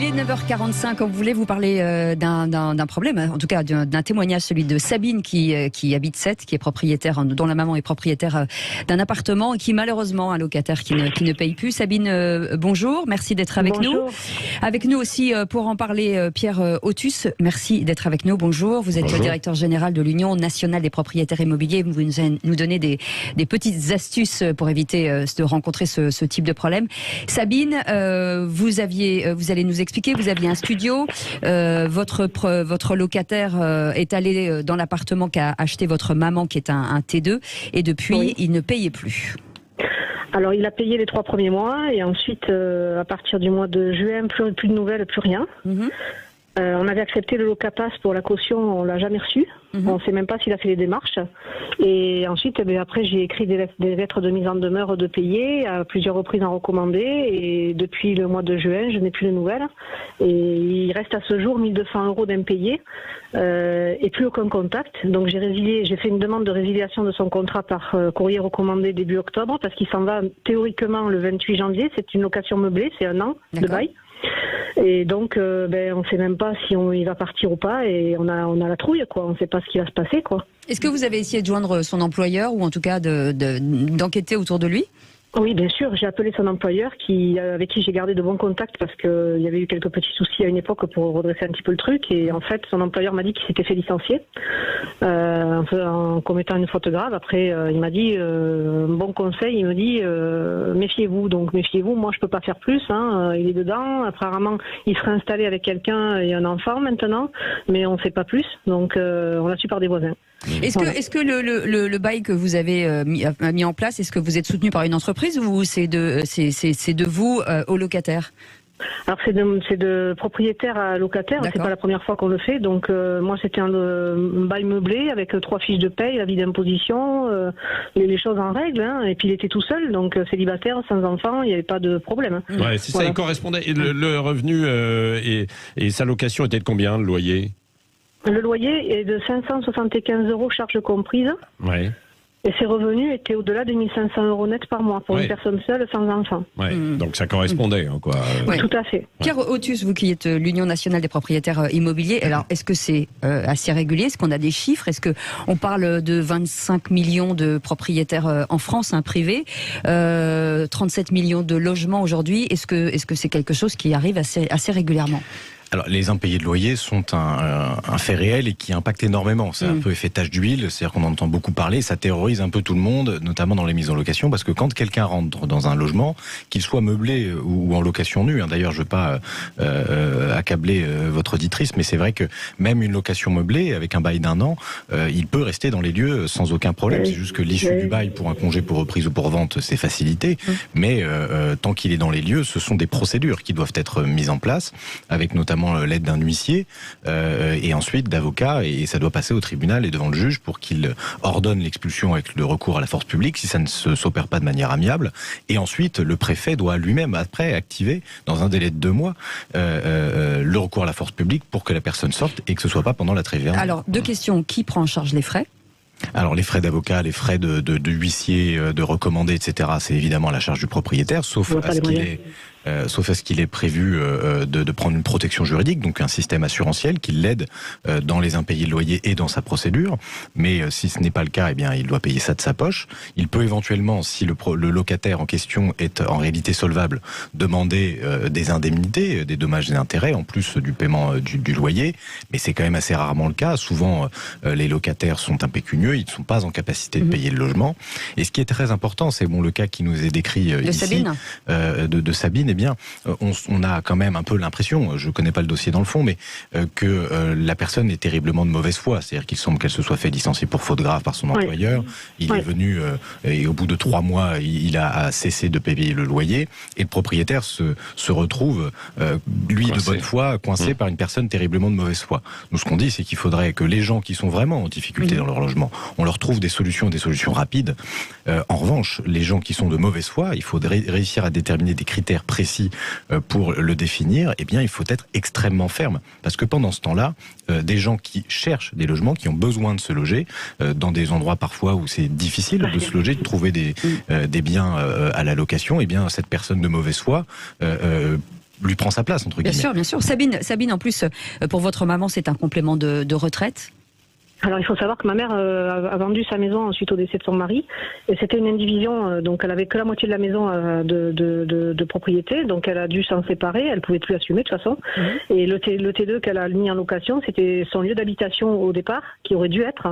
est 9h45, quand vous voulez vous parler d'un problème, en tout cas d'un témoignage, celui de Sabine qui habite Sète, qui est propriétaire, dont la maman est propriétaire d'un appartement et qui malheureusement un locataire qui ne paye plus. Sabine, bonjour, merci d'être avec nous. Avec nous aussi pour en parler Pierre Autus, merci d'être avec nous, bonjour. Vous êtes le directeur général de l'Union nationale des propriétaires immobiliers. Vous nous donnez des petites astuces pour éviter de rencontrer ce type de problème. Sabine, vous allez nous expliquer, vous aviez un studio, votre locataire est allé dans l'appartement qu'a acheté votre maman qui est un T2 et depuis il ne payait plus. Alors il a payé les 3 premiers mois et ensuite à partir du mois de juin plus de nouvelles, plus rien. On avait accepté le locapass pour la caution, on l'a jamais reçu. On ne sait même pas s'il a fait les démarches. Et ensuite, après, j'ai écrit des lettres de mise en demeure de payer à plusieurs reprises en recommandé. Et depuis le mois de juin, je n'ai plus de nouvelles. Et il reste à ce jour 1 200 € d'impayés et plus aucun contact. Donc j'ai fait une demande de résiliation de son contrat par courrier recommandé début octobre parce qu'il s'en va théoriquement le 28 janvier. C'est une location meublée, c'est 1 an de bail. Et donc, on ne sait même pas si il va partir ou pas, et on a la trouille, quoi. On ne sait pas ce qui va se passer, quoi. Est-ce que vous avez essayé de joindre son employeur, ou en tout cas d'enquêter autour de lui ? Oui, bien sûr. J'ai appelé son employeur avec qui j'ai gardé de bons contacts parce qu'il y avait eu quelques petits soucis à une époque pour redresser un petit peu le truc. Et en fait, son employeur m'a dit qu'il s'était fait licencier en commettant une faute grave. Après, il m'a dit un bon conseil. Il me dit méfiez-vous. Donc méfiez-vous. Moi, je peux pas faire plus. Il est dedans. Apparemment, il serait installé avec quelqu'un et un enfant maintenant, mais on ne sait pas plus. Donc, on l'a su par des voisins. Est-ce que le bail que vous avez mis en place, est-ce que vous êtes soutenu par une entreprise ou c'est de vous au locataire ? Alors c'est de propriétaire à locataire, c'est pas la première fois qu'on le fait. Donc moi c'était un bail meublé avec 3 fiches de paye, avis d'imposition, les choses en règle. Et puis il était tout seul, donc célibataire, sans enfant, il n'y avait pas de problème. Ouais, c'est ça, il correspondait. Et le revenu et sa location était de combien, le loyer ? Le loyer est de 575 € charges comprises. Ouais. Et ses revenus étaient au-delà de 1 500 € net par mois pour une personne seule sans enfant. Ouais. Donc ça correspondait, quoi. Ouais. Tout à fait. Pierre Autus, vous qui êtes l'Union nationale des propriétaires immobiliers, alors est-ce que c'est assez régulier ? Est-ce qu'on a des chiffres ? Est-ce qu'on parle de 25 millions de propriétaires en France, privés, 37 millions de logements aujourd'hui ? Est-ce que c'est quelque chose qui arrive assez régulièrement ? Alors, les impayés de loyer sont un fait réel et qui impacte énormément. C'est un peu effet tache d'huile, c'est-à-dire qu'on entend beaucoup parler, ça terrorise un peu tout le monde, notamment dans les mises en location, parce que quand quelqu'un rentre dans un logement, qu'il soit meublé ou en location nue, d'ailleurs je veux pas accabler votre auditrice, mais c'est vrai que même une location meublée, avec un bail d'1 an, il peut rester dans les lieux sans aucun problème. C'est juste que l'issue du bail pour un congé pour reprise ou pour vente, c'est facilité, mais tant qu'il est dans les lieux, ce sont des procédures qui doivent être mises en place, avec notamment l'aide d'un huissier et ensuite d'avocats, et ça doit passer au tribunal et devant le juge pour qu'il ordonne l'expulsion avec le recours à la force publique si ça ne s'opère pas de manière amiable, et ensuite le préfet doit lui-même après activer dans un délai de 2 mois le recours à la force publique pour que la personne sorte et que ce soit pas pendant la trêve. Alors 2 questions, qui prend en charge les frais ? Alors les frais d'avocat, les frais de huissier, de recommandé, etc., c'est évidemment à la charge du propriétaire, sauf à ce qu'il est prévu de prendre une protection juridique, donc un système assurantiel qui l'aide dans les impayés de loyer et dans sa procédure. Mais si ce n'est pas le cas, eh bien il doit payer ça de sa poche. Il peut éventuellement, si le locataire en question est en réalité solvable, demander des indemnités, des dommages et intérêts en plus du paiement du loyer. Mais c'est quand même assez rarement le cas. Souvent, les locataires sont impécunieux, ils ne sont pas en capacité de payer le logement. Et ce qui est très important, c'est le cas qui nous est décrit ici, Sabine. De Sabine. Eh bien, on a quand même un peu l'impression, je ne connais pas le dossier dans le fond, mais que la personne est terriblement de mauvaise foi. C'est-à-dire qu'il semble qu'elle se soit fait licencier pour faute grave par son employeur. Il est venu et au bout de 3 mois, il a cessé de payer le loyer. Et le propriétaire se retrouve, lui coincé. De bonne foi, coincé par une personne terriblement de mauvaise foi. Nous, ce qu'on dit, c'est qu'il faudrait que les gens qui sont vraiment en difficulté dans leur logement, on leur trouve des solutions rapides. En revanche, les gens qui sont de mauvaise foi, il faudrait réussir à déterminer des critères précis pour le définir. Eh bien, il faut être extrêmement ferme. Parce que pendant ce temps-là, des gens qui cherchent des logements, qui ont besoin de se loger, dans des endroits parfois où c'est difficile de se loger, de trouver des biens à la location, eh bien, cette personne de mauvaise foi lui prend sa place, entre guillemets. Bien sûr. Sabine, en plus, pour votre maman, c'est un complément de retraite. Alors il faut savoir que ma mère a vendu sa maison suite au décès de son mari, et c'était une indivision, donc elle avait que la moitié de la maison de propriété, donc elle a dû s'en séparer, elle pouvait plus assumer de toute façon. Et le T2 qu'elle a mis en location, c'était son lieu d'habitation au départ, qui aurait dû être,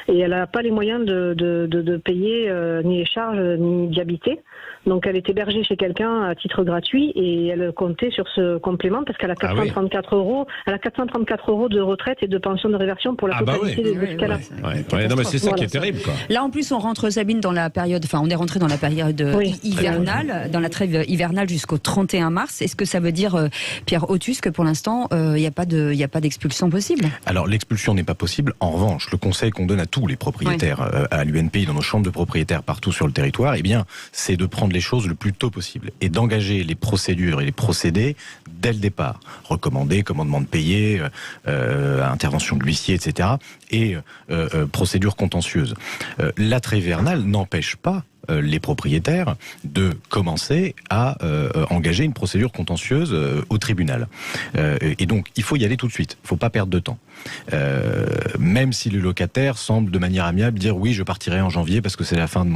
et elle n'a pas les moyens de payer ni les charges ni d'y habiter. Donc elle est hébergée chez quelqu'un à titre gratuit, et elle comptait sur ce complément parce qu'elle a 434 euros, elle a 434 euros de retraite et de pension de réversion pour la totalité de ce qu'elle a. Non, mais c'est ça qui est terrible, quoi. Là, en plus, on rentre, Sabine, dans la période, on est rentré dans la période hivernale, dans la trêve hivernale jusqu'au 31 mars. Est-ce que ça veut dire, Pierre Othus, que pour l'instant, il n'y a pas d'expulsion possible? Alors, l'expulsion n'est pas possible. En revanche, le conseil qu'on donne à tous les propriétaires, à l'UNPI, dans nos chambres de propriétaires partout sur le territoire, c'est de prendre les choses le plus tôt possible et d'engager les procédures et les procédés dès le départ. Recommandé, commandement de payer, intervention de l'huissier, etc. et procédures contentieuses. La trêve hivernale n'empêche pas les propriétaires de commencer à engager une procédure contentieuse au tribunal. Et donc, il faut y aller tout de suite. Il ne faut pas perdre de temps. Même si le locataire semble de manière amiable dire oui, je partirai en janvier parce que c'est la fin de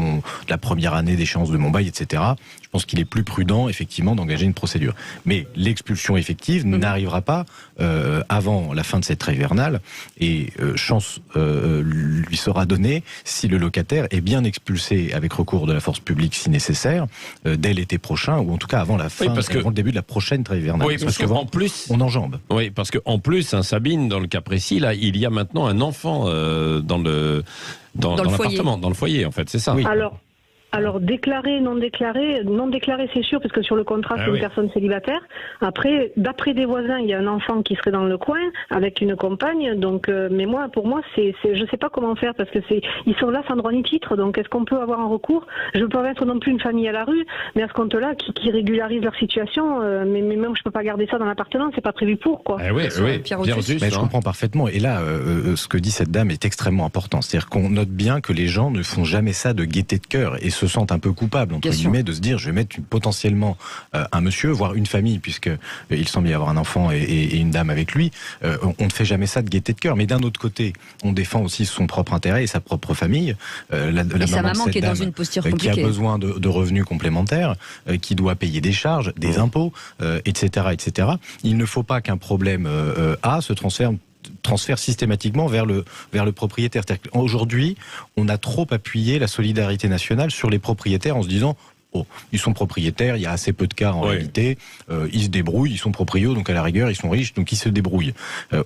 la première année d'échéance de mon bail, etc. Je pense qu'il est plus prudent, effectivement, d'engager une procédure. Mais l'expulsion effective n'arrivera pas avant la fin de cette trêve hivernale, et chance lui sera donnée si le locataire est bien expulsé avec recours de la force publique si nécessaire dès l'été prochain, ou en tout cas avant la fin, avant le début de la prochaine trêve hivernale. Oui, parce qu'en plus, on enjambe. Oui, parce qu'en plus, Sabine, dans le cas précis, là, il y a maintenant un enfant dans l'appartement, dans le foyer, en fait, c'est ça. Oui. Alors déclaré, non déclaré, c'est sûr parce que sur le contrat c'est une personne célibataire. Après, d'après des voisins, il y a un enfant qui serait dans le coin avec une compagne. Donc, mais pour moi, je sais pas comment faire parce que ils sont là sans droit ni titre. Donc, est-ce qu'on peut avoir un recours? Je veux pas mettre non plus une famille à la rue, mais à ce compte-là, qui régularise leur situation. Mais même je peux pas garder ça dans l'appartement, c'est pas prévu pour quoi. Pierre Othus, je comprends parfaitement. Et là, ce que dit cette dame est extrêmement important. C'est-à-dire qu'on note bien que les gens ne font jamais ça de gaieté de cœur et se sentent un peu coupables, entre guillemets, de se dire je vais mettre potentiellement un monsieur, voire une famille, puisque il semble y avoir un enfant et une dame avec lui. On ne fait jamais ça de gaieté de cœur. Mais d'un autre côté, on défend aussi son propre intérêt et sa propre famille. La maman qui est dans une posture compliquée, qui a besoin de revenus complémentaires, qui doit payer des charges, des impôts, etc., etc. Il ne faut pas qu'un problème se transfère systématiquement vers le propriétaire. Aujourd'hui, on a trop appuyé la solidarité nationale sur les propriétaires en se disant ils sont propriétaires, il y a assez peu de cas en réalité, ils se débrouillent, ils sont proprios, donc à la rigueur ils sont riches, donc ils se débrouillent.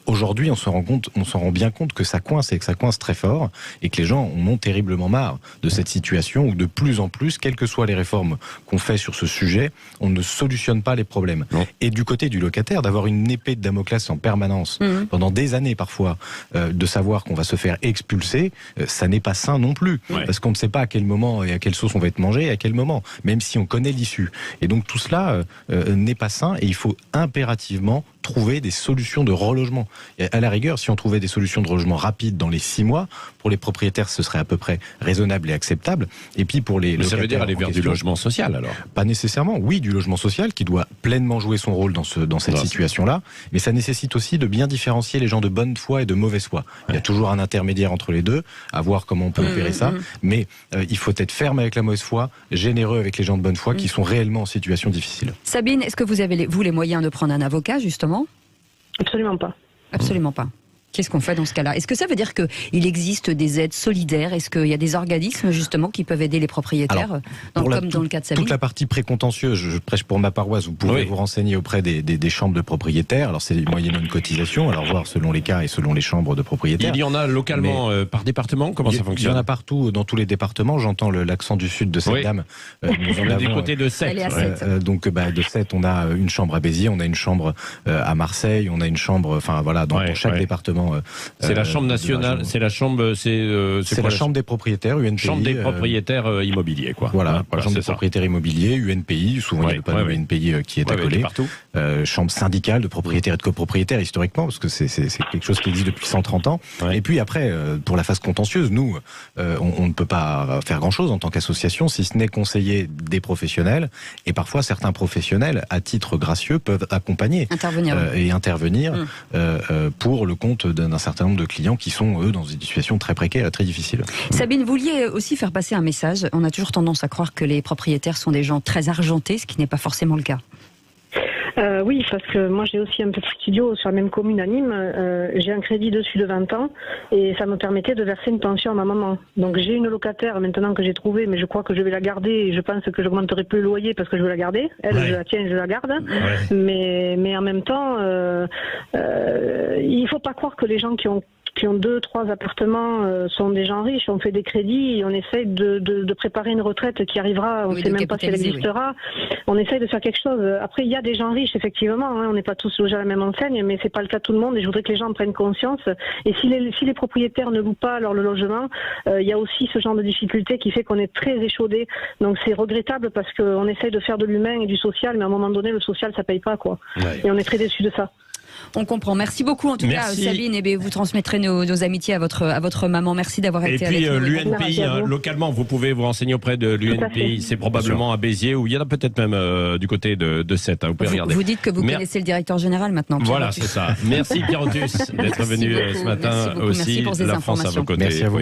Aujourd'hui on s'en rend bien compte que ça coince, et que ça coince très fort, et que les gens en ont terriblement marre de cette situation où de plus en plus, quelles que soient les réformes qu'on fait sur ce sujet, on ne solutionne pas les problèmes. Et du côté du locataire, d'avoir une épée de Damoclès en permanence, pendant des années parfois, de savoir qu'on va se faire expulser, ça n'est pas sain non plus, parce qu'on ne sait pas à quel moment et à quelle sauce on va être mangé, et à quel moment, même si on connaît l'issue. Et donc tout cela n'est pas sain, et il faut impérativement trouver des solutions de relogement. Et à la rigueur, si on trouvait des solutions de relogement rapides dans les 6 mois, pour les propriétaires, ce serait à peu près raisonnable et acceptable. Et puis pour les locataires... Ça veut dire aller vers du logement social, alors? Pas nécessairement. Oui, du logement social qui doit pleinement jouer son rôle dans cette situation-là. Mais ça nécessite aussi de bien différencier les gens de bonne foi et de mauvaise foi. Il y a toujours un intermédiaire entre les deux, à voir comment on peut opérer ça. Mais il faut être ferme avec la mauvaise foi, généreux avec les gens de bonne foi qui sont réellement en situation difficile. Sabine, est-ce que vous avez les moyens de prendre un avocat, justement? Absolument pas. Absolument pas. Qu'est-ce qu'on fait dans ce cas-là? Est-ce que ça veut dire qu'il existe des aides solidaires? Est-ce qu'il y a des organismes justement qui peuvent aider les propriétaires, comme dans le cas de Sabine? Toute la partie précontentieuse, je prêche pour ma paroisse, vous pouvez vous renseigner auprès des chambres de propriétaires. Alors c'est moyennant une cotisation, alors voir selon les cas et selon les chambres de propriétaires. Il y en a localement par département? Comment ça fonctionne? Il y en a partout, dans tous les départements. J'entends l'accent du sud de cette dame. Nous en avons du côté de Sète. Elle est à Sète. Donc de Sète, on a une chambre à Béziers, on a une chambre à Marseille, on a une chambre, dans chaque département souvent. C'est la chambre nationale, c'est la chambre, c'est la chambre des propriétaires, UNPI. Chambre des propriétaires immobiliers, quoi. Voilà, chambre des propriétaires immobiliers, UNPI, souvent il y a le panneau UNPI qui est accolé. Partout. Chambre syndicale de propriétaires et de copropriétaires historiquement, parce que c'est quelque chose qui existe depuis 130 ans. Ouais. Et puis après, pour la phase contentieuse, nous, on ne peut pas faire grand-chose en tant qu'association, si ce n'est conseiller des professionnels. Et parfois, certains professionnels, à titre gracieux, peuvent accompagner et intervenir pour le compte d'un certain nombre de clients qui sont, eux, dans une situation très précaire et très difficile. Sabine, vous vouliez aussi faire passer un message. On a toujours tendance à croire que les propriétaires sont des gens très argentés, ce qui n'est pas forcément le cas. Oui, parce que moi j'ai aussi un petit studio sur la même commune à Nîmes. J'ai un crédit dessus de 20 ans et ça me permettait de verser une pension à ma maman. Donc j'ai une locataire maintenant que j'ai trouvée, mais je crois que je vais la garder et je pense que j'augmenterai plus le loyer parce que je veux la garder. Elle, je la tiens, je la garde. Mais en même temps, il faut pas croire que les gens qui ont 2-3 appartements sont des gens riches, on fait des crédits et on essaye de préparer une retraite qui arrivera, on ne sait même pas si elle existera. On essaye de faire quelque chose. Après, il y a des gens riches, effectivement, on n'est pas tous logés à la même enseigne, mais c'est pas le cas de tout le monde et je voudrais que les gens prennent conscience. Et si les propriétaires ne louent pas alors le logement, il y a aussi ce genre de difficulté qui fait qu'on est très échaudé. Donc c'est regrettable parce qu'on essaye de faire de l'humain et du social, mais à un moment donné, le social, ça paye pas, quoi. Et on est très déçus de ça. On comprend. Merci beaucoup en tout cas, Sabine. Et vous transmettrez nos amitiés à votre maman. Merci d'avoir été avec nous. Et puis l'UNPI, localement, vous pouvez vous renseigner auprès de l'UNPI. C'est probablement à Béziers ou il y en a peut-être même du côté de Sète. Vous pouvez regarder. Vous dites que vous connaissez le directeur général maintenant. Voilà, c'est ça. Merci Pierre Otus d'être venu ce matin aussi. Merci pour ces La France à vos côtés. Merci à vous.